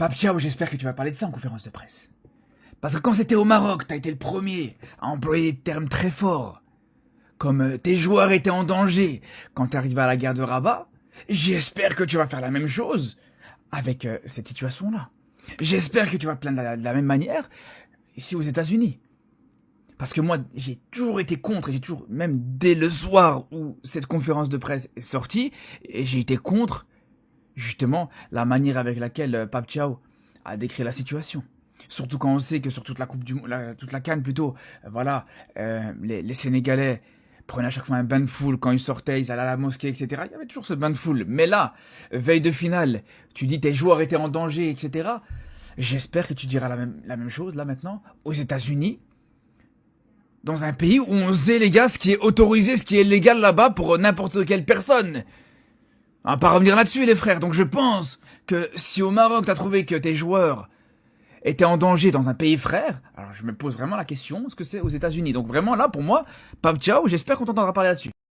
Pape Thiaw, j'espère que tu vas parler de ça en conférence de presse. Parce que quand c'était au Maroc, t'as été le premier à employer des termes très forts, comme tes joueurs étaient en danger quand t'es arrivé à la guerre de Rabat. J'espère que tu vas faire la même chose avec cette situation-là. J'espère que tu vas te plaindre de la même manière ici aux États-Unis. Parce que moi, j'ai toujours été contre, et j'ai toujours, même dès le soir où cette conférence de presse est sortie, et j'ai été contre, justement, la manière avec laquelle Pape Thiaw a décrit la situation. Surtout quand on sait que sur toute la coupe du toute la CAN plutôt, voilà, les Sénégalais prenaient à chaque fois un bain de foule quand ils sortaient, ils allaient à la mosquée, etc. Il y avait toujours ce bain de foule. Mais là, veille de finale, tu dis tes joueurs étaient en danger, etc. J'espère que tu diras la même chose là maintenant aux États-Unis, dans un pays où on sait les gars ce qui est autorisé, ce qui est légal là-bas pour n'importe quelle personne. On va pas revenir là-dessus les frères. Donc je pense que si au Maroc t'as trouvé que tes joueurs étaient en danger dans un pays frère, alors je me pose vraiment la question, ce que c'est aux États-Unis. Donc vraiment là pour moi, Pape Thiaw, j'espère qu'on t'entendra parler là-dessus.